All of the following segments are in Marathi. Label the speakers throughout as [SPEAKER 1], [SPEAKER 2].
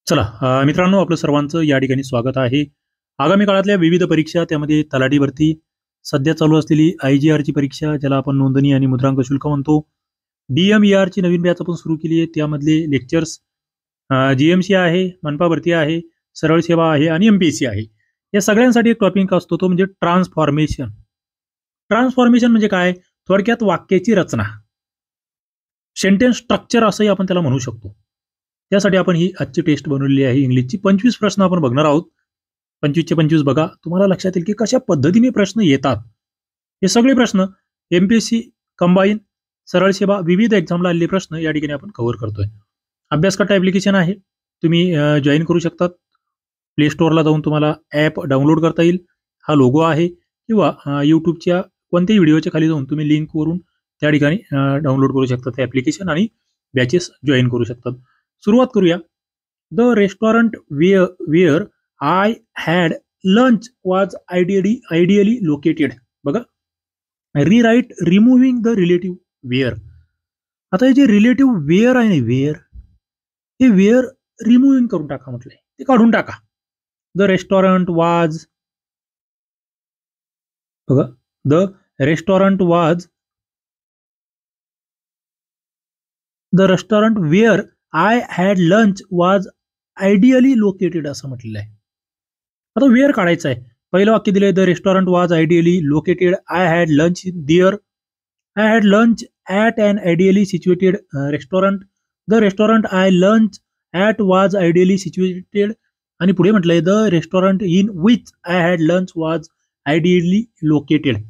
[SPEAKER 1] चला मित्रांनो, आपलं सर्वांचं या ठिकाणी स्वागत आहे. आगामी काळातल्या विविध परीक्षा, त्यामध्ये तलाठी भरती, सध्या चालू असलेली IGR ची परीक्षा, ज्याला आपण नोंदणी आणि मुद्रांक शुल्क म्हणतो. DMER ची नवीन बॅच आपण सुरू केली आहे. त्यामधले लेक्चर्स GMC आहे, मनपा भरती आहे, सरळ सेवा आहे आणि MPSC आहे. या सगळ्यांसाठी एक टॉपिक असतो, तो म्हणजे ट्रान्सफॉर्मेशन. ट्रान्सफॉर्मेशन म्हणजे काय? थोडक्यात वाक्याची रचना, सेंटेन्स स्ट्रक्चर असंही आपण त्याला म्हणू शकतो. त्यासाठी आपण ही आजची टेस्ट बनवलेली आहे इंग्लिशची. 25 प्रश्न आपण बघणार आहोत. 25चे 25 बघा. तुम्हाला लक्षात येईल की कशा पद्धतीने प्रश्न येतात. हे सगळे प्रश्न MPSC कंबाईन, सरळ सेवा, विविध एक्झामला आलेले प्रश्न या ठिकाणी आपण कव्हर करतोय. अभ्यासकट्टा ॲप्लिकेशन आहे, तुम्ही जॉईन करू शकतात. प्ले स्टोअरला जाऊन तुम्हाला ॲप डाउनलोड करता येईल. हा लोगो आहे, किंवा YouTubeच्या कोणत्याही व्हिडिओच्या खाली जाऊन तुम्ही लिंकवरून त्या ठिकाणी डाउनलोड करू शकता ते ॲप्लिकेशन आणि बॅचेस जॉईन करू शकतात. सुरुवात करूया. The restaurant where I had lunch was ideally located. बघा, rewrite removing the relative where. आता हे जे रिलेटिव्ह वेअर आहे ना, वेअर, हे वेअर रिमूव्हिंग करून टाका म्हटलंय, ते काढून टाका. द रेस्टॉरंट वाज, बघा, द रेस्टॉरंट वाज, the restaurant where I had lunch was ideally located असं म्हटलेलं आहे. आता वेअर काढायचं आहे. पहिलं वाक्य दिलंय, the restaurant was ideally located, I had lunch there, I had lunch at an ideally situated restaurant, the restaurant I lunch at was ideally situated, आणि पुढे म्हटलंय, the restaurant in which I had lunch was ideally located.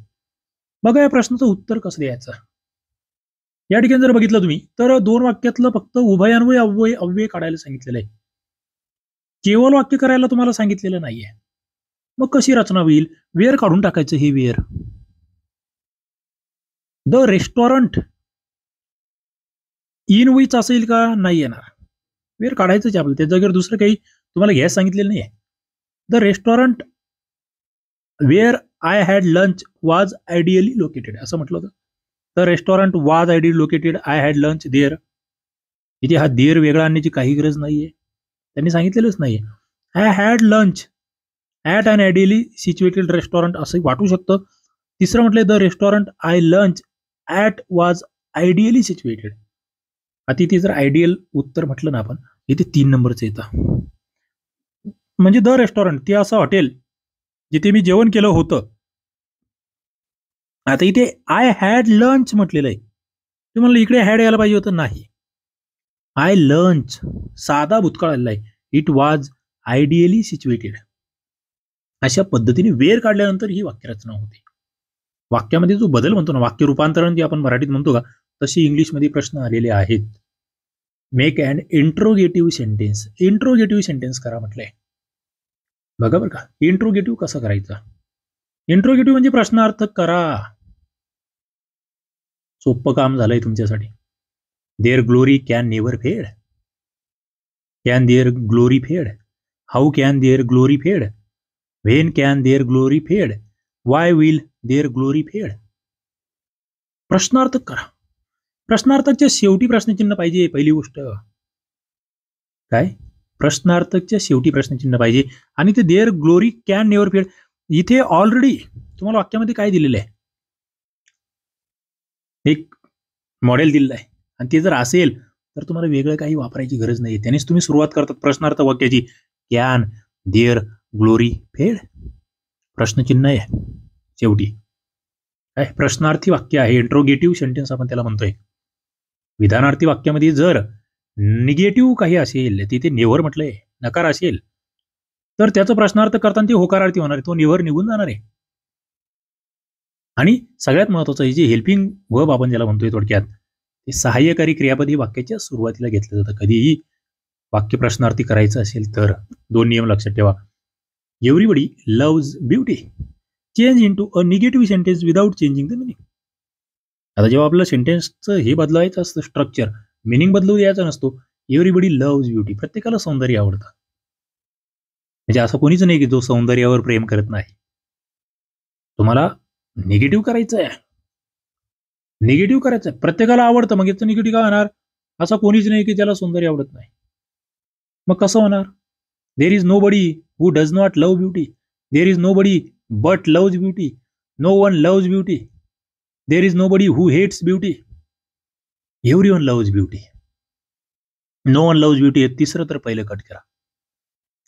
[SPEAKER 1] बघा, या प्रश्नाचं उत्तर कसं द्यायचं. या ठिकाणी जर बघितलं तुम्ही, तर दोन वाक्यातलं फक्त उभयान्वय अव्यय काढायला सांगितलेलं आहे. केवळ वाक्य करायला तुम्हाला सांगितलेलं नाहीये. मग कशी रचना होईल? वेअर काढून टाकायचं. हे where, the restaurant in which असेल का? नाही येणार. वेअर काढायचंच आपल्याला, त्या जागेवर दुसरं काही तुम्हाला घ्यायला सांगितलेलं नाहीये. The restaurant where I had lunch was ideally located असं म्हटलं होतं. The restaurant was ideally located, I had lunch there. इथे हा देअर वेगळा आणण्याची काही गरज नाहीये, त्यांनी सांगितलेलंच नाहीये. I had lunch at an ideally situated restaurant असं वाटू शकतं. तिसरं म्हटलंय, the restaurant I lunch at was ideally situated. आता इथे जर आयडियल उत्तर म्हटलं ना आपण, इथे 3 नंबरचं येतं. म्हणजे द रेस्टॉरंट, ते असं हॉटेल जिथे मी जेवण केलं होतं. आता इथे आय हॅड लंच म्हटलेलं आहे, तुम्हाला इकडे हॅड यायला पाहिजे होतं, नाही. आय लंच साधा भूतकाळ आलेला आहे. It was ideally situated. अशा पद्धतीने वेअर काढल्यानंतर ही वाक्यरचना होते. वाक्यामध्ये जो बदल म्हणतो ना, वाक्य रूपांतरण जे आपण मराठीत म्हणतो का, तशी इंग्लिशमध्ये प्रश्न आलेले आहेत. Make and interrogative sentence. Interrogative sentence करा म्हटलंय. बघा बरं का, इंट्रोगेटिव्ह कसं करायचं. इंट्रोगेटिव्ह म्हणजे प्रश्नार्थक करा. सोपं काम झालंय तुमच्यासाठी. देअर ग्लोरी कॅन नेव्हर फेड. कॅन देअर ग्लोरी फेड? हाऊ कॅन देअर ग्लोरी फेड? व्हेन कॅन देअर ग्लोरी फेड? वाय विल देअर ग्लोरी फेड? प्रश्नार्थक करा. प्रश्नार्थकच्या शेवटी प्रश्नचिन्ह पाहिजे. पहिली गोष्ट काय, प्रश्नार्थकच्या शेवटी प्रश्नचिन्ह पाहिजे. आणि ते देअर ग्लोरी कॅन नेव्हर फेड, इथे ऑलरेडी तुम्हाला वाक्यामध्ये काय दिलेलं आहे, एक मॉडेल दिलेलं आहे. आणि ते जर असेल तर तुम्हाला वेगळं काही वापरायची गरज नाही. त्यानेच तुम्ही सुरुवात करतात प्रश्नार्थ वाक्याची. कॅन देअर ग्लोरी फेड, प्रश्नचिन्ह आहे शेवटी. काय प्रश्नार्थी वाक्य आहे, इंट्रोगेटिव्ह सेंटेन्स आपण त्याला म्हणतोय. विधानार्थी वाक्यामध्ये जर निगेटिव्ह काही असेल, तिथे नेव्हर म्हटलंय, नकार असेल, तर त्याचं प्रश्नार्थ करताना ते होकारार्थी होणार आहे, तो नेव्हर निघून जाणार आहे. आणि सगळ्यात महत्वाचं, जे हेल्पिंग वर्ब आपण ज्याला म्हणतोय थोडक्यात, ते सहाय्यकारी क्रियापद ही वाक्याच्या सुरुवातीला घेतलं जातं. कधीही वाक्य प्रश्नार्थी करायचं असेल तर 2 नियम लक्षात ठेवा. Everybody loves beauty, change into a negative sentence without changing the meaning. आता जेव्हा आपलं सेंटेन्सचं हे बदलायचं असतं, स्ट्रक्चर, मिनिंग बदलू द्यायचा नसतो. एव्हरीबडी लव्ज ब्युटी, प्रत्येकाला सौंदर्य आवडतं. म्हणजे असं कोणीच नाही की जो सौंदर्यावर प्रेम करत नाही. तुम्हाला निगेटिव्ह करायचं आहे, निगेटिव्ह करायचं आहे, प्रत्येकाला आवडतं, मग याचं निगेटिव्ह काय होणार? असं कोणीच नाही की ज्याला सौंदर्य आवडत नाही. मग कसं होणार? There is nobody who does not love beauty. There is nobody but loves beauty. No one loves beauty. There is nobody who hates beauty. Everyone loves beauty. No one loves beauty हे तिसरं तर पहिलं कट करा.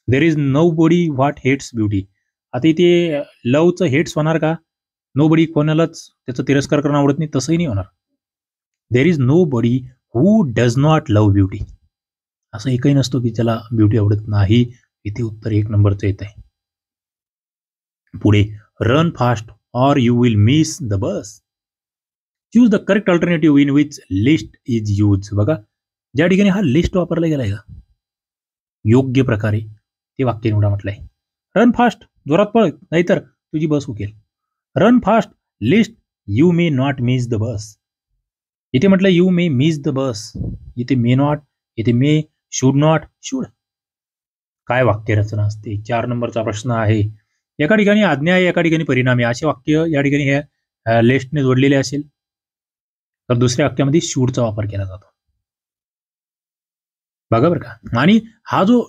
[SPEAKER 1] There is nobody what hates beauty. आता इथे लवचं हेट्स होणार का? नो बडी कोणालाच त्याचा तिरस्कार करणं आवडत नाही, तसंही नाही होणार. There is nobody who does not love beauty. असं एकही नसतो की ज्याला ब्युटी आवडत नाही. इथे उत्तर 1 नंबरचं येत आहे. पुढे run fast or you will miss the bus. Choose the correct alternative in which list is use. बघा, ज्या ठिकाणी हा लिस्ट वापरला गेलाय का योग्य प्रकारे ते वाक्य निवडा म्हटलंय. रन फास्ट, जोरात पळ नाहीतर तुझी बस उकेल. Run fast lest you may not miss the bus. इथे म्हटलं you may miss the bus. इथे मे नॉट, इथे मे, शुड नॉट, शुड. काय वाक्यरचना असते? 4 नंबरचा प्रश्न आहे. एका ठिकाणी आज्ञा आहे, एका ठिकाणी परिणाम आहे. असे वाक्य या ठिकाणी हे लिस्टने जोडलेले असेल तर दुसऱ्या वाक्यामध्ये शूडचा वापर केला जातो. बघा बरं का. आणि हा जो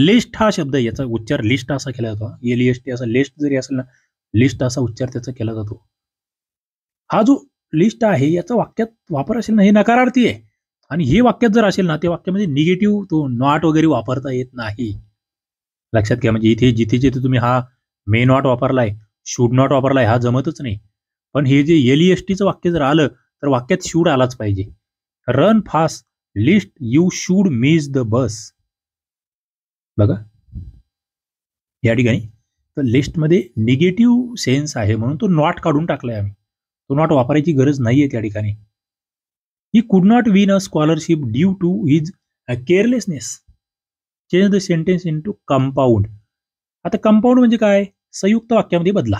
[SPEAKER 1] लिस्ट हा शब्द, याचा उच्चार लिस्ट असा केला जातो. LEST असा लिस्ट जरी असेल ना, लिस्ट असा उच्चार त्याचा केला जातो. हा जो लिस्ट आहे याचा वाक्यात वापर असेल ना, हे नकारार्थी आहे. आणि हे वाक्यात जर असेल ना, त्या वाक्यामध्ये निगेटिव्ह तो नॉट वगैरे वापरता येत नाही. लक्षात घ्या. म्हणजे इथे जिथे जिथे तुम्ही हा मे नॉट वापरलाय, शुड नॉट वापरलाय, हा जमतच नाही. पण हे जे LESTचं वाक्य जर आलं तर वाक्यात शुड आलाच पाहिजे. Run fast lest you should miss the बस. बघा या ठिकाणी तर लिस्टमध्ये निगेटिव्ह सेन्स आहे म्हणून तो नॉट काढून टाकलाय आम्ही. तो नॉट वापरायची गरज नाहीये त्या ठिकाणी. He could not win a scholarship due to his carelessness. Change the sentence into compound. आता कंपाऊंड म्हणजे काय? संयुक्त वाक्यामध्ये बदला.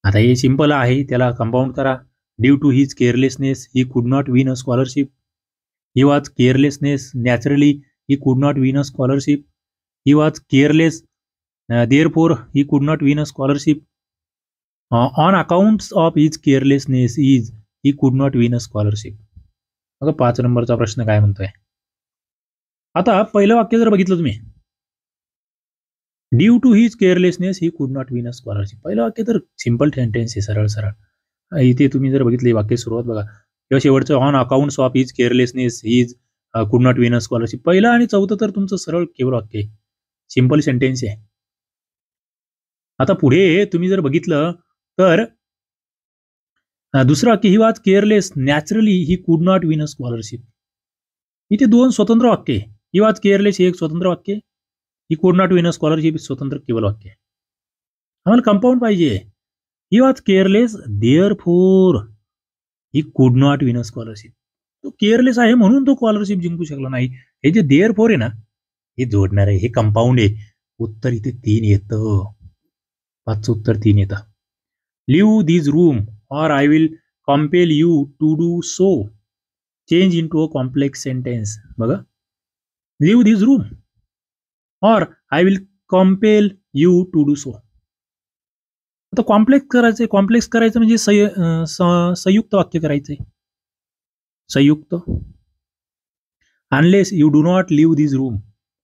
[SPEAKER 1] आता हे सिंपल आहे, त्याला कंपाऊंड करा. Due to his carelessness he could not win a scholarship. He was carelessness naturally he could not win a scholarship. He was careless therefore he could not win a scholarship. On accounts of his carelessness he could not win a scholarship. बघा 5 नंबरचा प्रश्न काय म्हणतोय. आता पहिलं वाक्य जर बघितलं तुम्ही, due to his carelessness he could not win a scholarship. पहिलं वाक्य तर सिंपल सेंटेन्स आहे, सरळ सरळ. इथे तुम्ही जर बघितले वाक्य सुरुवात बघा किंवा शेवटचं on accounts of his carelessness he could not win a scholarship. पहिलं आणि चौथं तर तुमचं सरळ केवळ वाक्य आहे, सिंपल सेंटेन्स आहे. आता पुढे तुम्ही जर बघितलं तर दुसरं वाक्य ही was careless naturally he could not win a scholarship. इथे 2 स्वतंत्र वाक्य आहे. ही वॉज केअरलेस हे एक स्वतंत्र वाक्य, ही could not win a scholarship स्वतंत्र केवळ वाक्य. आम्हाला कंपाऊंड पाहिजे. ही was careless therefore he could not win a scholarship. तो केअरलेस आहे म्हणून तो स्कॉलरशिप जिंकू शकला नाही. हे जे देअरफॉर आहे ना, हे जोडणार आहे, हे कंपाऊंड आहे. उत्तर इथे 3 येतं. 5चं उत्तर 3 येतं. Leave this room or I will compel you to do so. Change into a complex sentence. बघा, leave this room or I will compel you to do so. आता कॉम्प्लेक्स करायचं म्हणजे संयुक्त वाक्य करायचंय. संयुक्त. Unless you do not leave this room,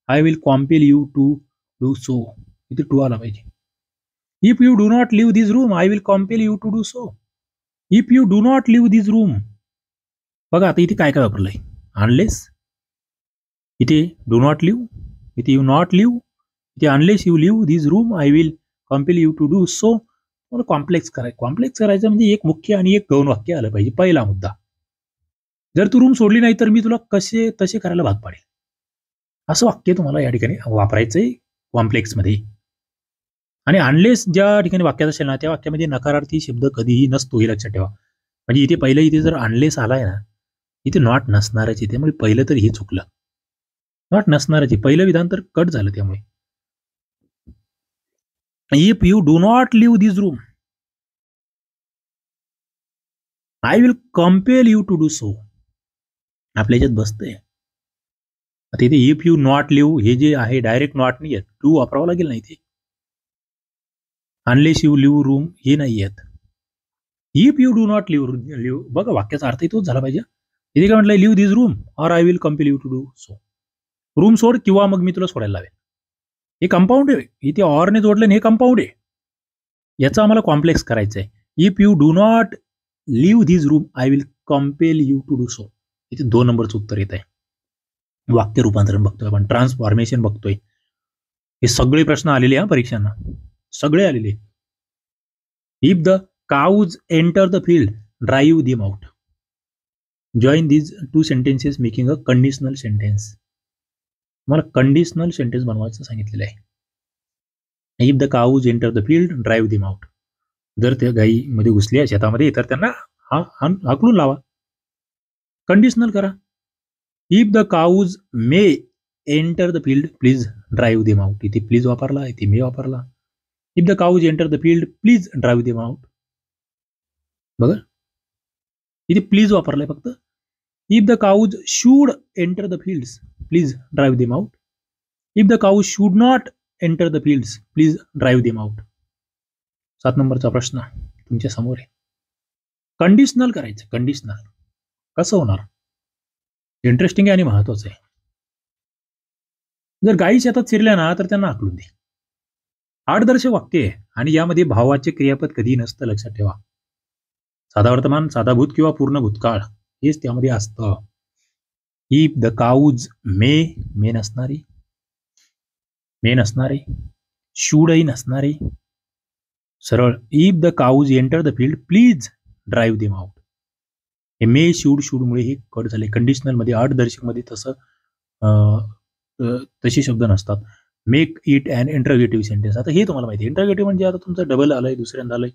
[SPEAKER 1] I will compel you to do so. इथे टू आला पाहिजे. If you do not leave this room, I will compel you to do so. If you do not leave this room. बघा आता इथे काय काय वापरलंय? अनलेस, इथे डू नॉट लिव्ह, इथे यू नॉट लिव्ह, इथे unless you leave this room I will compel you to do so. मला कॉम्प्लेक्स करायचं म्हणजे एक मुख्य आणि एक गौण वाक्य आलं पाहिजे. पहिला मुद्दा, जर तू रूम सोडली नाही तर मी तुला कसे तसे करायला भाग पाडेल, असं वाक्य तुम्हाला या ठिकाणी वापरायचंय कॉम्प्लेक्समध्ये. आणि अनलेस ज्या ठिकाणी वाक्यात असेल ना, त्या वाक्यामध्ये नकारार्थी शब्द कधीही नसतो, हे लक्षात ठेवा. म्हणजे इथे पहिलं इथे जर अनलेस आलाय ना, इथे नॉट नसणारच. त्यामुळे पहिलं तर हे चुकलं, नॉट नसणारच. पहिलं विधान तर कट झालं. त्यामुळे if you do not leave this room I will compel you to do so. आपल्या याच्यात बसतंय. आता इथे इफ यू नॉट लिव्ह हे जे आहे डायरेक्ट नॉट नाही येत, टू वापरावं लागेल ना इथे. अनलेस यू लिव्ह रूम हे नाही येत. If you do not leave बघा वाक्याचा अर्थ तोच झाला पाहिजे. इथे काय म्हटलंय? Leave this room or I will compel you to do so. रूम सोड किंवा मग मी तुला सोडायला लावेल. हे कंपाऊंड आहे, इथे ऑरने जोडलं आणि हे कंपाऊंड आहे. याचा आम्हाला कॉम्प्लेक्स करायचं आहे. If you do not leave this room I will compel you to do so. इथे 2 नंबरचं उत्तर येत आहे. वाक्य रूपांतरण बघतोय आपण, ट्रान्सफॉर्मेशन बघतोय. हे सगळे प्रश्न आलेले हा परीक्षांना, सगळे आलेले. If the cows enter the field drive them out. Join these 2 sentences making a conditional sentence. मला कंडिशनल सेंटेन्स बनवायचं सांगितलेलं आहे. If the cows enter the field drive them out. जर त्या गायीमध्ये घुसल्या शेतामध्ये तर त्यांना हाकलून लावा. कंडिशनल करा. If the cows may enter the field please drive them out. इथे प्लीज वापरला, इथे मे वापरला. If the cows enter the field please drive them out. बघा इथे प्लीज वापरलाय फक्त. If the cows should enter the fields please drive them out. If the cows should not enter the fields please drive them out. 7 नंबरचा प्रश्न तुमच्या समोर आहे. कंडिशनल करायचं. कंडिशनल कसं होणार? इंटरेस्टिंग आहे आणि महत्वाचं आहे. जर गायी शेतात शिरल्या ना तर त्यांना हाकलून दे. आदर्श वाक्य आहे आणि यामध्ये भावाचे क्रियापद कधी नसतं, लक्षात ठेवा. साधा वर्तमान, साधा भूत किंवा पूर्ण भूतकाळ हेच त्यामध्ये असतं. इफ द काउज मे नसणारी, मे नसणारे, शूडही नसणारे. सरळ if the cows enter the field please drive them out. हे मे शूडमुळे हे कट झाले. कंडिशनल मध्ये, आदर्शक मध्ये तसे शब्द नसतात. Make it and interrogative sentence. आता हे तुम्हाला माहिती आहे, इंटरगेटिव्ह म्हणजे आता तुमचं डबल आलंय, दुसऱ्यांदा आलंय,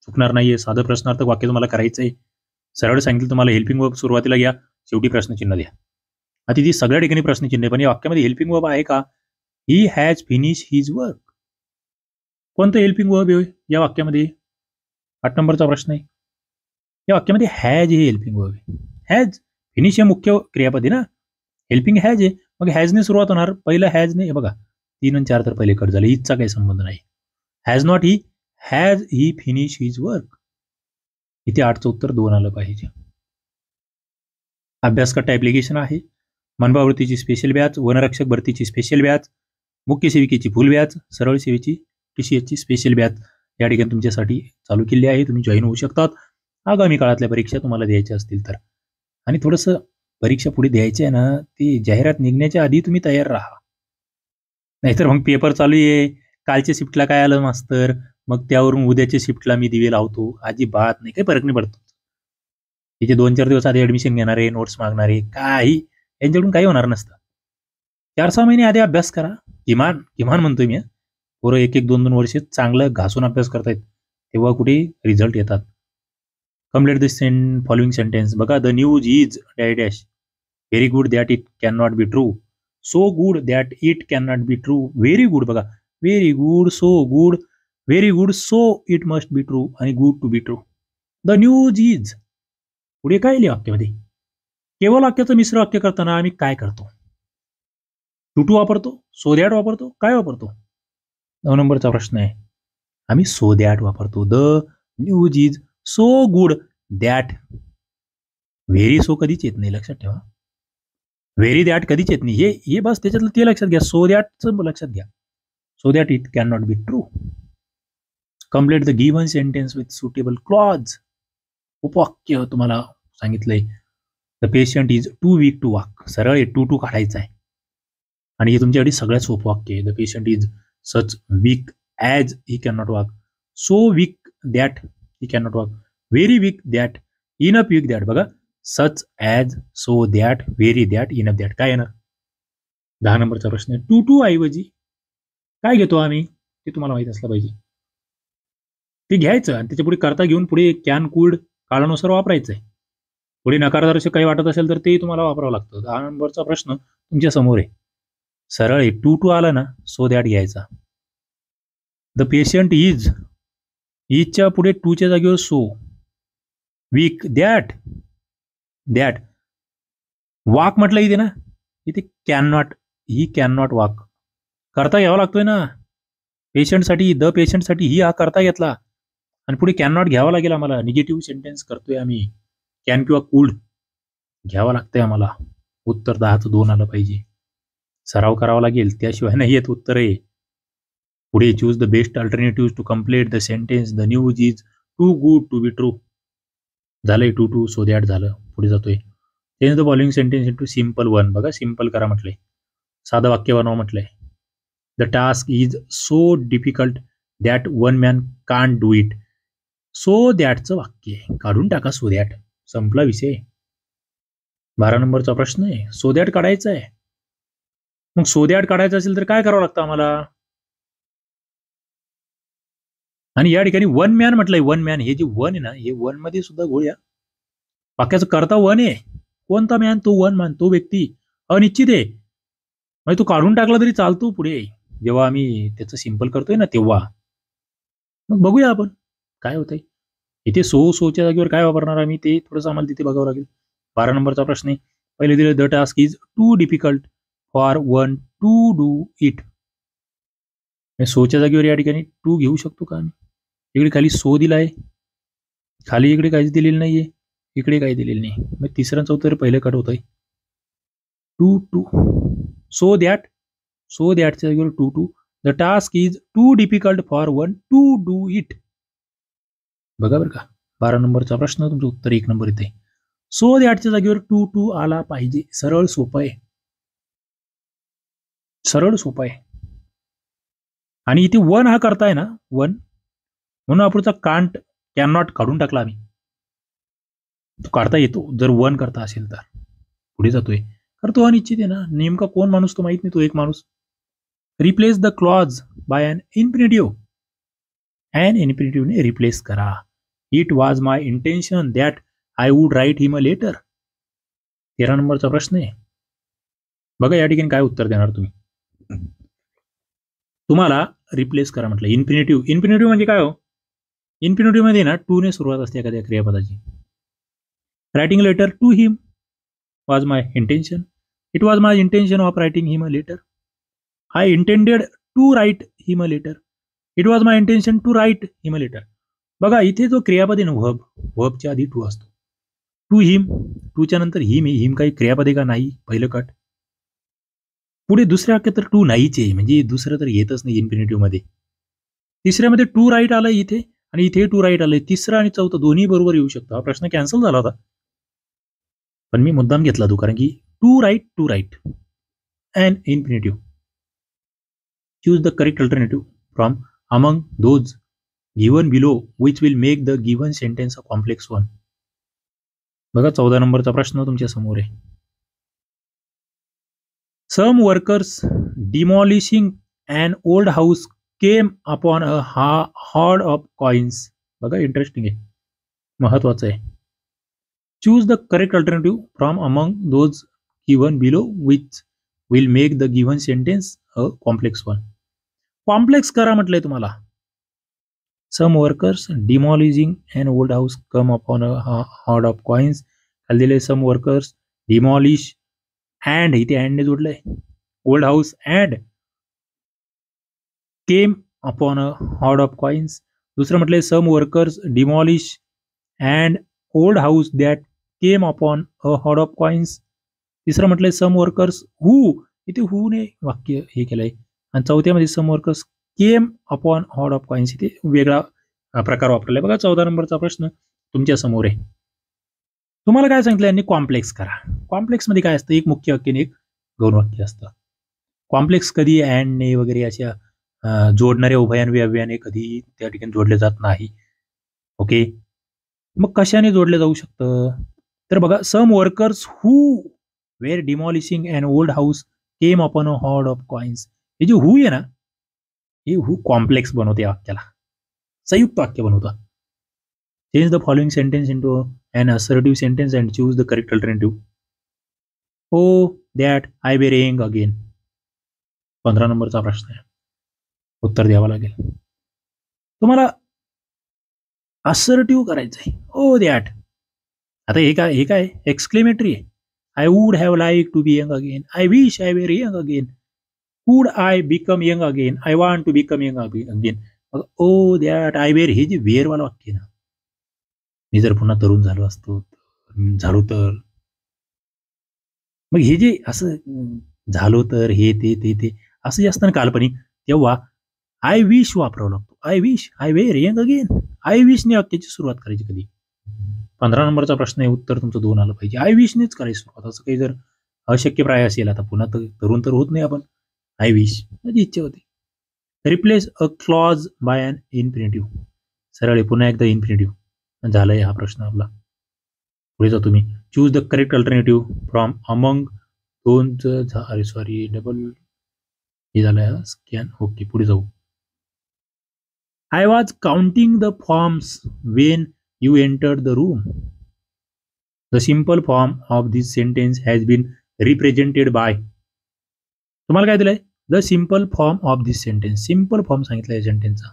[SPEAKER 1] चुकणार नाहीये. साधं प्रश्नार्थक वाक्य तुम्हाला करायचंय. सरळ सांगितलं तुम्हाला हेल्पिंग वर्ब सुरुवातीला घ्या, शेवटी प्रश्नचिन्ह द्या. आता ती सगळ्या ठिकाणी प्रश्नचिन्ह, पण या वाक्यामध्ये हेल्पिंग वर्ब आहे का? He has finish his work. कोणतं हेल्पिंग वर्ब आहे या वाक्यामध्ये? 8 नंबरचा प्रश्न आहे. या वाक्यामध्ये हॅज हे हेल्पिंग वर्ब आहे. हॅज, फिनिश हे मुख्य क्रियापद आहे ना, हेल्पिंग हॅज आहे. मग हॅजने सुरुवात होणार. पहिलं हॅजने, हे बघा 3 आणि 4 तर पहिले कट झाले, हिजचा काही संबंध नाही. Has not he, has he finish his work. इथे 8चं उत्तर 2 आलं पाहिजे. अभ्यासकट्टा ऍप्लिकेशन आहे. मनपावरतीची स्पेशल बॅच, वनरक्षक भरतीची स्पेशल बॅच, मुख्य सेविकेची फुल बॅच, सरळ सेवेची TCS स्पेशल बॅच या ठिकाणी तुमच्यासाठी चालू केली आहे. तुम्ही जॉईन होऊ शकतात आगामी काळातल्या परीक्षा तुम्हाला द्यायच्या असतील तर. आणि थोडंसं परीक्षा पुढे द्यायची आहे ना, ती जाहिरात निघण्याच्या आधी तुम्ही तयार राहा. नाहीतर मग पेपर चालू आहे, कालच्या शिफ्टला काय आलं मास्तर, मग त्यावरून उद्याच्या शिफ्टला मी दिवे लावतो. अजिबात नाही, काही फरक नाही पडतो. तिथे 2-4 दिवस आधी ऍडमिशन घेणारे, नोट्स मागणारे, काही यांच्याकडून काही होणार नसतं. 4-6 महिने आधी अभ्यास करा. किमान म्हणतोय मी. पोरं 1-1, 2-2 वर्ष चांगलं घासून अभ्यास करतायत, तेव्हा कुठे रिझल्ट येतात. Complete the following sentence. बघा, the news is dash dash very good that it can not be true. So good that it can not be true. Very good, बघा, very good, so good, very good, so it must be true आणि good to be true. The news is. पुढे काय लिहा वाक्यामध्ये? केवळ वाक्याचं मिश्र वाक्य करताना आम्ही काय करतो? टू वापरतो, सो दॅट वापरतो, काय वापरतो? 9 नंबरचा प्रश्न आहे. आम्ही सो दॅट वापरतो. The news is so good that. Very so कधीच येत नाही, लक्षात ठेवा. व्हेरी दॅट कधीच येत नाही. हे बस त्याच्यातलं ते लक्षात घ्या. सो दॅटचं लक्षात घ्या. So that it can not be true. Complete the given sentence with suitable clause. उपवाक्य तुम्हाला सांगितलंय. The patient is too weak to walk. सरळ टू काढायचं आहे आणि हे तुमच्यासाठी सगळ्यात सोपं वाक्य आहे. The patient is such weak as he can not walk. So weak that he can not walk. Very weak that. Enough weak that. बघा, such as, so that, very that, enough that. काय येणार? 10 नंबरचा प्रश्न आहे. टू ऐवजी काय घेतो आम्ही ते तुम्हाला माहित असलं पाहिजे. ते घ्यायचं आणि त्याच्या पुढे करता घेऊन पुढे कॅन, कुड काळानुसार वापरायचं आहे. पुढे नकारदर्शक काही वाटत असेल तर ते तुम्हाला वापरावं लागतं. 10 नंबरचा प्रश्न तुमच्या समोर आहे. सरळ आहे. टू आला ना, सो दॅट घ्यायचा. द पेशंट इज, इजच्या पुढे टूच्या जागेवर so. Weak that, that. Walk म्हटलं इथे ना, इथे can not, he can not walk. करता घ्यावा लागतोय ना पेशंटसाठी. द पेशंटसाठी ही हा करता घेतला आणि पुढे कॅन नॉट घ्यावा लागेल आम्हाला. निगेटिव्ह सेंटेन्स करतोय आम्ही. कॅन किंवा कुड घ्यावा लागतंय आम्हाला. उत्तर 10चं 2 आलं पाहिजे. सराव करावा लागेल, त्याशिवाय नाही येत उत्तर आहे. पुढे choose the best alternative to complete the sentence the news is too good to be true. झालंय टू टू सो दॅट झालं. पुढे जातोय. Change the following sentence into simple one. बघा सिम्पल करा म्हटलंय. साधं वाक्य बनवा म्हटलंय. The task is so difficult that one man can't do it. So दॅटचं वाक्य आहे, काढून टाका सो दॅट. संपला विषय. 12 नंबरचा प्रश्न आहे. सो दॅट काढायचा आहे. मग सो दॅट काढायचं असेल तर काय करावं लागतं आम्हाला? आणि या ठिकाणी वन मॅन म्हटलंय. वन मॅन, हे जे वन आहे ना, हे वन मध्ये सुद्धा घोळ्या वाक्याचं करता वन आहे. कोणता मॅन? तो वन मॅन, तो व्यक्ती अनिश्चित आहे. म्हणजे तो काढून टाकला तरी चालतो पुढे, जेव्हा आम्ही त्याचं सिंपल करतोय ना तेव्हा. मग बघूया आपण काय होतंय. इथे सोच्या जागेवर काय वापरणार आम्ही ते थोडंसं आम्हाला तिथे बघावं लागेल. 12 नंबरचा प्रश्न आहे. पहिले दिले the task is too difficult for one to do it. सोच्या जागेवर या ठिकाणी टू घेऊ शकतो का आम्ही? इकडे खाली सो दिलाय, खाली इकडे काहीच दिलेलं नाहीये, इकडे काही दिलेलं नाही. मग तिसऱ्यांचं उत्तर पहिलं कट होतंय. टू टू सो दॅटच्या जागेवर too to. The task is too difficult for one to do it. बघा बरं का, 12 नंबरचा प्रश्न तुमचं उत्तर 1 नंबर येते. सो दॅटच्या जागेवर टू टू आला पाहिजे. सरळ सोपं आहे, सरळ सोपं आहे. आणि इथे वन हा करताय ना, वन, म्हणून आपणचा कांट कॅन नॉट काढून टाकला आम्ही. तो काढता येतो जर वन करता असेल तर. पुढे जातोय. तर तो अनिश्चित आहे ना, नेमका कोण माणूस तो माहित नाही, तो एक माणूस. Replace the clause by an infinitive. An इन्फिनिटिव्हने रिप्लेस करा. It was my intention that I would write him a letter. 13 नंबरचा प्रश्न आहे. बघा या ठिकाणी काय उत्तर देणार तुम्ही. तुम्हाला रिप्लेस करा म्हटलं. इन्फिनिटिव्ह, इन्फिनिटिव्ह म्हणजे काय हो? इन्फिनिटिव्ह मध्ये ना टू ने सुरुवात असते एखाद्या क्रियापदाची. Writing letter to him was my intention. It was my intention of writing him a letter. I intended to write him a letter. It was my intention to write him a letter. बघा इथे जो क्रियापद आहे ना, व्हर्ब, व्हर्बच्या आधी टू असतो. टू हिम, टूच्या नंतर हिम आहे. हिम काही क्रियापद आहे का? नाही, पहिलं कट. पुढे दुसऱ्या वाक्यात तर टू नाहीच आहे, म्हणजे दुसरं तर येतच नाही इन्फिनिटिव्ह मध्ये. तिसऱ्यामध्ये टू राईट आलंय इथे, आणि इथे टू राईट आलंय. तिसरं आणि चौथं दोन्ही बरोबर येऊ शकतं. हा प्रश्न कॅन्सल झाला होता, पण मी मुद्दाम घेतला तो, कारण की to write and infinitive. Choose the correct alternative from among those given below which will make the given sentence a complex one. बघा 14 नंबरचा प्रश्न तुमच्या समोर आहे. Some workers demolishing an old house came upon a hoard of coins. बघा इंटरेस्टिंग आहे, महत्वाचं आहे. Choose the correct alternative from among those given below which will make the given sentence a complex one. Complex करा म्हटलंय तुम्हाला. Some workers demolishing an old house come upon a hoard of coins. खाली दिले some workers demolish and इथे and ने जोडलंय old house and came upon a hoard of coins. दुसरं म्हटलंय some workers demolish and old house that came upon a hoard of coins. तिसरं म्हटलंय सम वर्कर्स हू, इथे हू ने वाक्य हे केलंय. आणि चौथ्यामध्ये some workers came upon hoard of coins, इथे वेगळा प्रकार वापरलाय. बघा 14 नंबरचा प्रश्न तुमच्या समोर आहे. तुम्हाला काय सांगितलं यांनी? कॉम्प्लेक्स करा. कॉम्प्लेक्स मध्ये काय असतं? एक मुख्य वाक्य आणि एक गौण वाक्य असतं. कॉम्प्लेक्स कधी अँड ने वगैरे अशा जोडणाऱ्या उभयान्वी अव्ययाने कधी त्या ठिकाणी जोडले जात नाही. ओके, मग कशाने जोडले जाऊ शकतं? तर बघा, some workers who were demolishing an old house came upon a hoard of coins. हे जे हू आहे ना, हे हू कॉम्प्लेक्स बनवते वाक्याला, संयुक्त वाक्य बनवतं. Change the following sentence into an assertive sentence and choose the correct alternative. O that I were young again. 15 नंबरचा प्रश्न आहे, उत्तर द्यावं लागेल तुम्हाला. असर्टिव्ह करायचं आहे. ओ दॅट, आता हे काय एक्सक्लेमेटरी आहे. I would have like to be young again. I wish I were young again. Would I become young again. I want to become young again. O that I were, हे जे वेअरवाला वाक्य ना, मी जर पुन्हा तरुण झालो असतो, झालो तर, मग हे जे असं झालो तर हे ते असं जे असतं ना काल्पनिक, तेव्हा आय विश वापरावं लागतो. I wish, I were young again. I विशने वाक्याची सुरुवात करायची कधी. 15 नंबरचा प्रश्न आहे, उत्तर तुमचं 2 आलं पाहिजे. आय विशनेच करायची सुरुवात. असं काही जर अशक्यप्राय असेल, आता पुन्हा तरुण तर होत नाही आपण. आय विश माझी इच्छा होती. Replace a clause by an infinitive. सरळ आहे, पुन्हा एकदा इन्फिनिटिव्ह. झालाय हा प्रश्न आपला. पुढे जातो मी. Choose the correct alternative from among दोन. अरे सॉरी, डबल हे झालंय हा स्कॅन. ओके, पुढे जाऊ. I was counting the forms when you entered the room. The simple form of this sentence has been represented by. तुम्हाला काय दिलंय? The simple form of this sentence. Simple form सांगितलंय सेंटेन्सचा.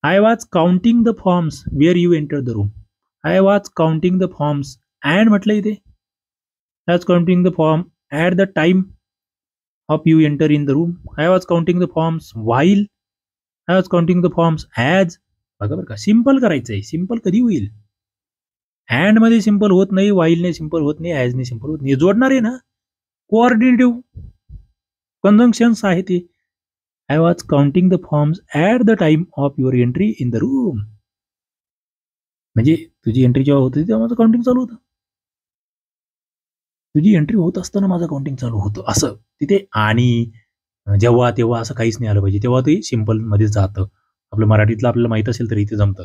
[SPEAKER 1] I was counting the forms where you enter the room. I was counting the forms and म्हटलं इथे. I was counting the form at the time of you enter in the room. I was counting the forms while. I was counting the forms as. बघा बरं का, सिम्पल करायचंय. सिम्पल कधी होईल? अँड मध्ये सिम्पल होत नाही, व्हाईलने सिम्पल होत नाही, ॲजने सिम्पल होत नाही. जोडणार आहे ना, कोऑर्डिनेटिव्ह कंजंक्शन्स आहे ते. I was counting the forms at the time of your entry in the room. म्हणजे तुझी एंट्री जेव्हा होती तेव्हा माझं काउंटिंग चालू होतं. तुझी एंट्री होत असताना माझं काउंटिंग चालू होतं. असं तिथे आणि जेव्हा तेव्हा असं काहीच नाही आलं पाहिजे. तेव्हा ते सिम्पल मध्ये जातं. आपलं मराठीतलं आपल्याला माहित असेल तर इथे जमतं.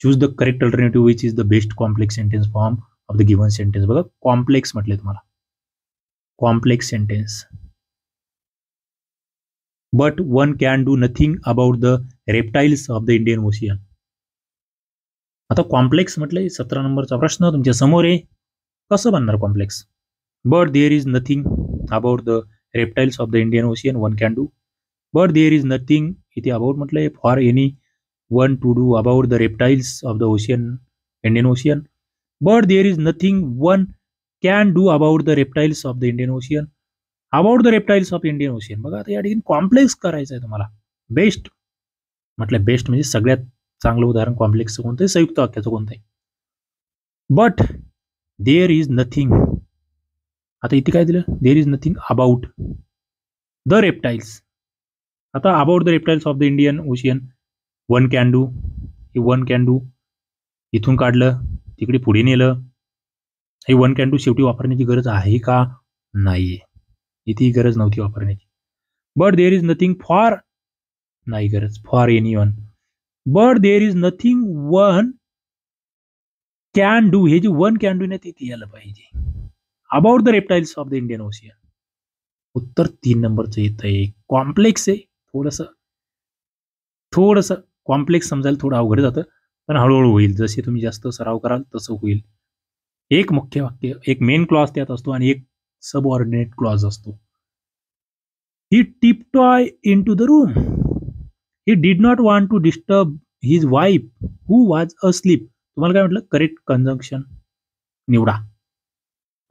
[SPEAKER 1] Choose the correct alternative which is the best complex sentence form of the given sentence. बघा, कॉम्प्लेक्स म्हटलंय तुम्हाला. Complex sentence. But one can do nothing about the reptiles of the Indian Ocean. आता कॉम्प्लेक्स म्हटलंय, 17 नंबरचा प्रश्न तुमच्या समोर आहे. कसं बनणार complex? But there is nothing about the reptiles of the Indian ocean one can do. But there is nothing इथे अबाउट म्हटलंय for any one to do about the reptiles of the ocean, Indian Ocean. But there is nothing one can do about the reptiles of the Indian Ocean. About the reptiles of Indian Ocean. बघा, आता या ठिकाणी कॉम्प्लेक्स करायचं आहे तुम्हाला. बेस्ट म्हटलं, बेस्ट म्हणजे सगळ्यात चांगलं उदाहरण कॉम्प्लेक्सचं कोणतं आहे? संयुक्त वाक्याचं कोणतं आहे? But there is nothing. आता इथे काय दिलं? There is nothing about the reptiles. आता about the reptiles of the Indian ocean one can do. हे वन कॅन डू इथून काढलं, तिकडे पुढे नेलं. हे वन कॅन डू शेवटी वापरण्याची गरज आहे का? नाहीये. इथे गरज नव्हती वापरण्याची. But there is nothing for, नाही गरज for any one. But there is nothing one can do. हे जे वन कॅन डू नाही तिथे यायला पाहिजे. About the reptiles of the Indian ocean. उत्तर 3 नंबरचं येत आहे. कॉम्प्लेक्स आहे. थोडंसं कॉम्प्लेक्स समजायला थोडं अवघड जातं, पण हळूहळू होईल. जसे तुम्ही जास्त सराव कराल तसं होईल. एक मुख्य वाक्य, एक मेन क्लॉज त्यात असतो आणि एक सबऑर्डिनेट क्लॉज असतो. He tiptoe into the room. He did not want to disturb his wife who was asleep. तुम्हाला काय म्हटलं? करेक्ट कंजंक्शन निवडा.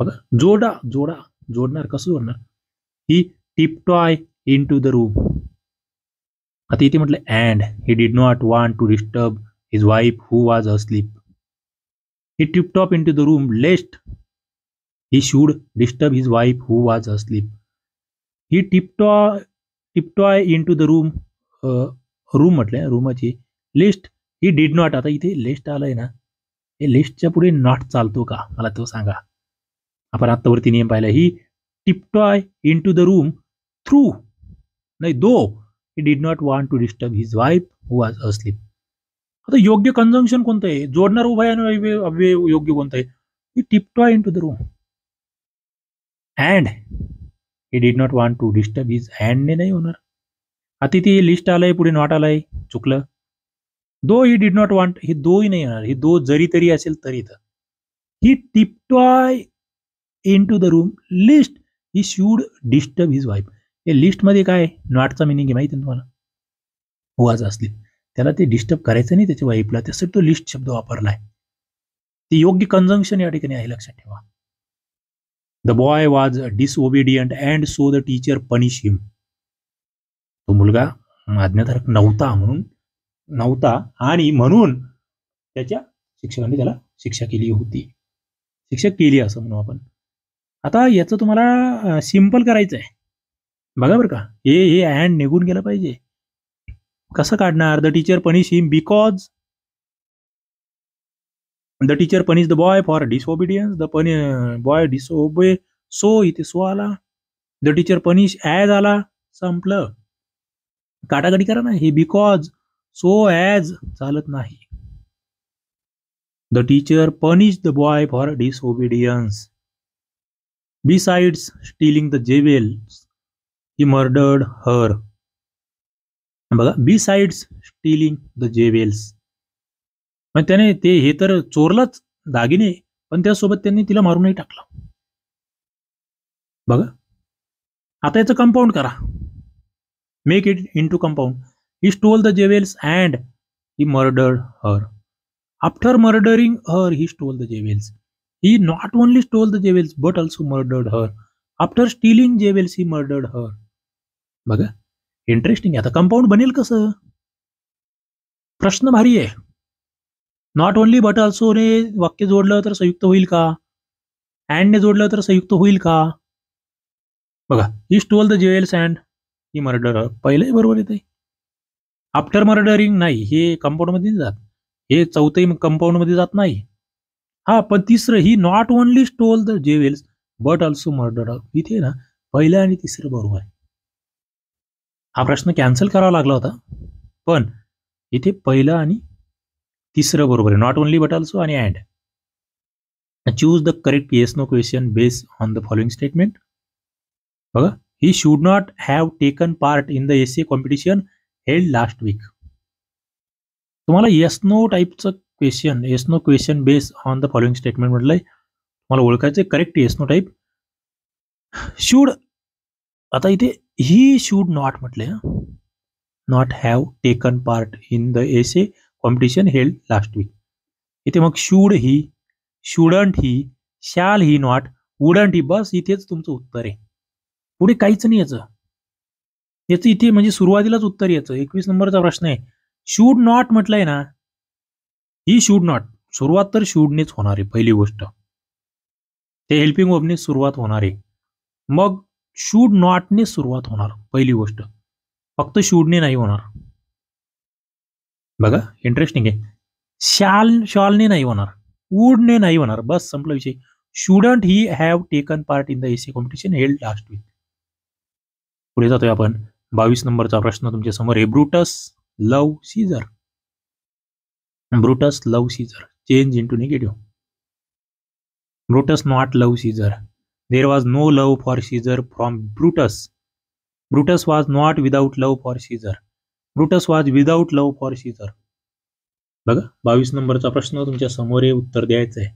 [SPEAKER 1] बघा, जोडणार कसं जोडणार? He tiptoe into the room. आता इथे म्हटलं and he did not want to disturb his wife who was asleep. He tiptop into the room lest he should disturb his wife who was asleep. He tiptoe into the room. Room म्हटलंय, रूमाची लिस्ट. He did not. आता इथे लिस्ट आलंय ना, हे लिस्टच्या पुढे नॉट चालतो का? मला तो सांगा. आपण आत्तावरती नियम पाहिला. He tiptoe into the room through, नाही though he did not want to disturb his wife who was asleep. आता योग्य कंजंक्शन कोणतं आहे? जोडणार उभय आणि अव्यय योग्य कोणतं आहे? He tiptoe into the room and he did not want to disturb his. अँडने नाही होणार. आता ती लिस्ट आलंय, पुढे नॉट आलाय, चुकलं. दो ही डिड नॉट वॉन्ट, ही दोही नाही येणार. ही दो जरी तरी असेल तरी तर. He tiptoe into the room lest he should disturb his wife. हे लिस्ट मध्ये काय नॉटचा मिनिंग आहे माहिती आहे तुम्हाला? वाज असली त्याला ते डिस्टर्ब करायचं नाही त्याच्या वाईफला, त्यासाठी तो लिस्ट शब्द वापरलाय. ते योग्य कंजंक्शन या ठिकाणी आहे, लक्षात ठेवा. The boy was disobedient and so the teacher punish him. तो मुलगा आज्ञाधारक नव्हता आणि म्हणून त्याच्या शिक्षकांनी त्याला शिक्षा केली होती. शिक्षा केली असं म्हणू आपण. आता याचं तुम्हाला सिंपल करायचं आहे. बघा बरं का, हे हे अँड निघून गेलं पाहिजे. कसं काढणार? The teacher punish him because the teacher punish the boy for disobedience. The boy disobey, so इथे सो आला. द टीचर पनिश ॲज आला, संपलं. काटाकाटी करा ना. हे बिकॉज, सो, ॲज चालत नाही. The teacher punish the boy for disobedience. Besides stealing the jewels, he murdered her. बघा, बिसाइड्स स्टीलिंग द जेवेल्स, मग त्याने ते हे तर चोरलंच दागिने, पण त्यासोबत त्यांनी तिला मारूनही टाकलं. बघा, आता याचं कंपाऊंड करा. Make it into compound. He stole the jewels and he murdered her. After murdering her he stole the jewels. He not only stole the jewels but also murdered her. After stealing jewels he murdered her. बघा, इंटरेस्टिंग आहे. आता कंपाऊंड बनेल कसं? प्रश्न भारी आहे. नॉट ओनली बट ऑल्सो ने वाक्य जोडलं तर संयुक्त होईल का? अँड ने जोडलं तर संयुक्त होईल का? बघा, he stole the jewels and he murder, पहिलंही बरोबर येते. आफ्टर मर्डरिंग नाही, हे कंपाऊंड मध्ये जात. हे चौथंही कंपाऊंड मध्ये जात नाही. हा, पण तिसरं, he not only stole the jewels but also murder, इथे ना पहिलं आणि तिसरं बरोबर आहे. हा प्रश्न कॅन्सल करावा लागला होता, पण इथे पहिलं आणि तिसरं बरोबर आहे. नॉट ओनली बट ऑल्सो आणि and. Choose the correct yes no question based on the following statement. बघा, he should not have taken part in the essay competition held last week. तुम्हाला येस नो टाईपचं question, yes no question based on the following statement म्हटलंय. तुम्हाला ओळखायचं correct yes no type. Should, आता इथे ही शुड नॉट म्हटलंय. Not have taken part in the essay competition held last week. इथे मग should he, shouldn't he, shall he not, wouldn't he, बस इथेच तुमचं उत्तर आहे. पुढे काहीच नाही याचं. याचं इथे म्हणजे सुरुवातीलाच उत्तर याचं. 21 नंबरचा प्रश्न आहे. शुड नॉट म्हटलंय ना, ही शुड नॉट, सुरुवात तर शुडनेच होणार आहे पहिली गोष्ट. ते हेल्पिंग वर्बने सुरुवात होणार आहे. मग शुड नॉटने सुरुवात होणार पहिली गोष्ट, फक्त शुडने नाही होणार. बघा, इंटरेस्टिंग आहे. शॉलने नाही होणार, वुडने नाही होणार, बस संपला विषय. Shouldn't he have taken part in the essay competition held last week. पुढे जातोय आपण. 22 नंबरचा प्रश्न तुमच्या समोर आहे. Brutus love Caesar. Brutus love Caesar, change into negative. Brutus not love Caesar. There was no love for Caesar from Brutus. Brutus was not without love for Caesar. Brutus was without love for Caesar. बघा, 22 नंबरचा प्रश्न तुमच्या समोर आहे, उत्तर द्यायचं आहे.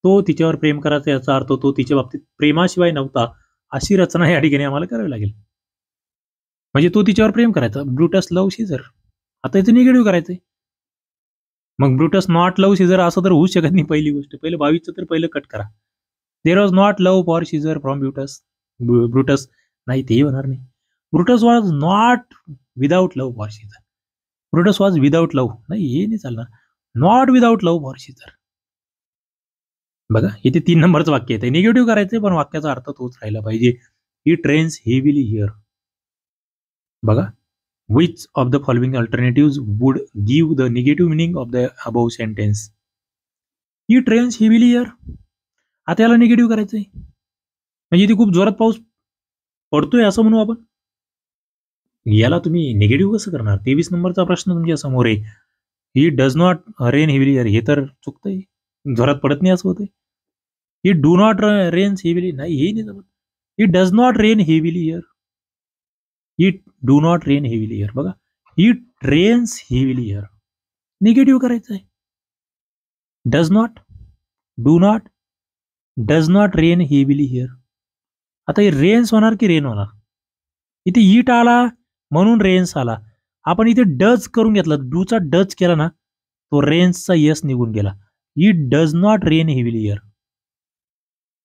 [SPEAKER 1] तो तिच्यावर प्रेम करायचा, याचा अर्थ तो तिच्या बाबतीत प्रेमाशिवाय नव्हता, अशी रचना या ठिकाणी आम्हाला करावी लागेल. म्हणजे तो तिच्यावर प्रेम करायचा. Brutus love Caesar. आता याचं निगेटिव्ह करायचंय. मग ब्रुटस नॉट लव सीझर असं तर होऊच शकत नाही. पहिली गोष्ट, पहिलं 22चं तर पहिलं कट करा. There was not love for Caesar from Brutus. Brutus नाही, तेही होणार नाही. Brutus was not without love for Caesar. Brutus was without love, नाही हे नाही चालणार. Not without love for Caesar. बघा, इथे 3 नंबरचं वाक्य आहे. निगेटिव्ह करायचंय, पण वाक्याचा अर्थ तोच राहिला पाहिजे. ही ट्रेन्स हेविली हिअर. बघा, which of the following alternatives would give the negative meaning of the above sentence? He trains heavily here. आता याला निगेटिव्ह करायचंय, म्हणजे इथे खूप जोरात पाऊस पडतोय असं म्हणू आपण. याला तुम्ही निगेटिव्ह कसं करणार? 23 नंबरचा प्रश्न तुमच्या समोर आहे. He does not rain heavily here, हे तर चुकतंय, जोरात पडत नाही असं होतंय. He do not rains heavily, नाही हे नाही जमत. He does not rain heavily here. He do not rain heavily here. बघा, he trains heavily here, negative करायचं आहे. Does not, do not, does not rain heavily here. आता हे रेन्स होणार की रेन होणार? इथे इट आला म्हणून रेन्स आला. आपण इथे डज करून घेतला, डूचा डज केला ना, तो रेन्सचा यस निघून गेला. It does not rain heavily here.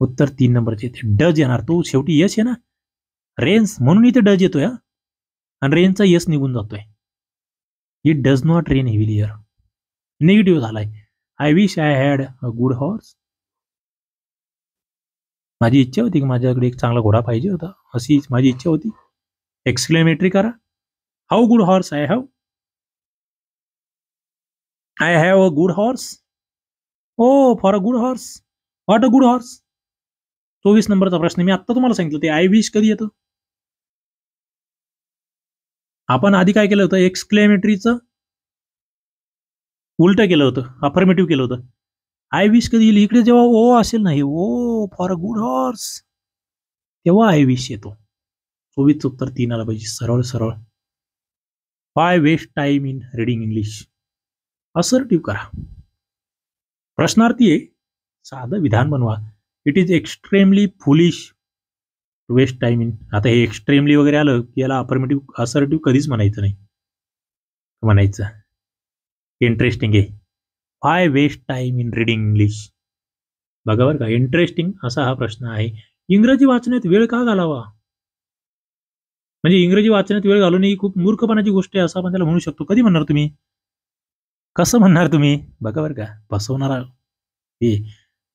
[SPEAKER 1] उत्तर 3 नंबरचे इथे डज येणार. तो शेवटी यस आहे ना, रेन्स, म्हणून इथे डज येतोय हा, आणि रेनचा यस निघून जातोय. It does not rain heavily here, negative झालाय. I wish I had a good horse. माझी इच्छा होती की माझ्याकडे एक चांगला घोडा पाहिजे होता, अशी माझी इच्छा होती. एक्सक्लेमेटरी करा. How good horse I have. I have a good horse. O for a good horse. What a good horse. 24 नंबरचा प्रश्न मी आत्ता तुम्हाला सांगितलं. ते आय विश कधी येतं? आपण आधी काय केलं होतं, एक्सक्लेमेटरीचं उलटं केलं होतं, अफर्मेटिव्ह केलं होतं. आय विश कधी येईल? इकडे जेव्हा ओ असेल नाही, O for a good horse, तेव्हा आय विश येतो. 24चं उत्तर 3 आलं पाहिजे. सरळ सरळ. Why waste time in reading English. Assertive करा. प्रश्नार्थी आहे, साधं विधान बनवा. It is extremely foolish to waste time in. आता हे एक्स्ट्रीमली वगैरे आलं की याला अफर्मेटिव्ह असर्टिव्ह कधीच म्हणायचं नाही. म्हणायचं इंटरेस्टिंग आहे. Why waste time in reading English. बघा बरं का, इंटरेस्टिंग असा हा प्रश्न आहे. इंग्रजी वाचण्यात वेळ का घालावा? म्हणजे इंग्रजी वाचण्यात वेळ घालवणे ही खूप मूर्खपणाची गोष्ट आहे असं आपण त्याला म्हणू शकतो. कधी म्हणणार तुम्ही? कसं म्हणणार तुम्ही? बघा बरं का, फसवणारा हे.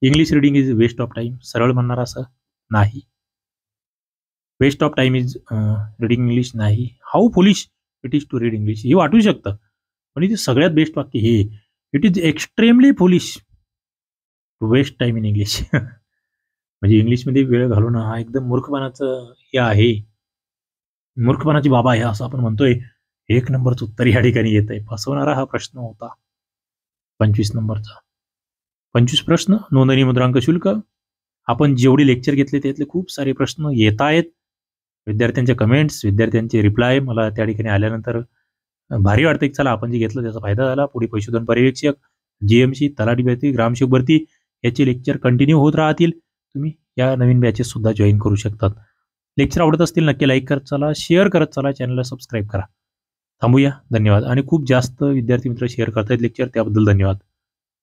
[SPEAKER 1] English reading is waste of time. सरळ म्हणणार असं नाही. Waste of time is reading English नाही. How foolish it is to read English हे वाटू शकतं. पण इथे सगळ्यात बेस्ट वाक्य हे, it is extremely foolish to waste time in English. म्हणजे इंग्लिशमध्ये वेळ घालवणं हा एकदम मूर्खपणाचं हे आहे. मूर्खपणाची बाबा आहे असं आपण म्हणतोय. 1 नंबरचं उत्तर या ठिकाणी येतंय. फसवणारा हा प्रश्न होता 25 नंबरचा. 25 प्रश्न, नोंदणी मुद्रांक शुल्क. आपण जेवढे लेक्चर घेतले त्यातले खूप सारे प्रश्न येत आहेत. विद्यार्थ्यांचे कमेंट्स, विद्यार्थ्यांचे रिप्लाय मला त्या ठिकाणी आल्यानंतर भारी वाटतं की चला आपण जे घेतलं त्याचा फायदा झाला. पुढे पशुधन पर्यवेक्षक, जीएमसी, तलाठी भरती, ग्रामसेवक भरती याचे लेक्चर कंटिन्यू होत राहतील. तुम्ही या नवीन बॅचेस सुद्धा जॉईन करू शकतात. लेक्चर आवडत असतील नक्की लाईक करत चला, शेअर करत चला, चॅनलला सबस्क्राईब करा. थांबूया. धन्यवाद. आणि खूप जास्त विद्यार्थी मित्र शेअर करतायत लेक्चर, त्याबद्दल धन्यवाद.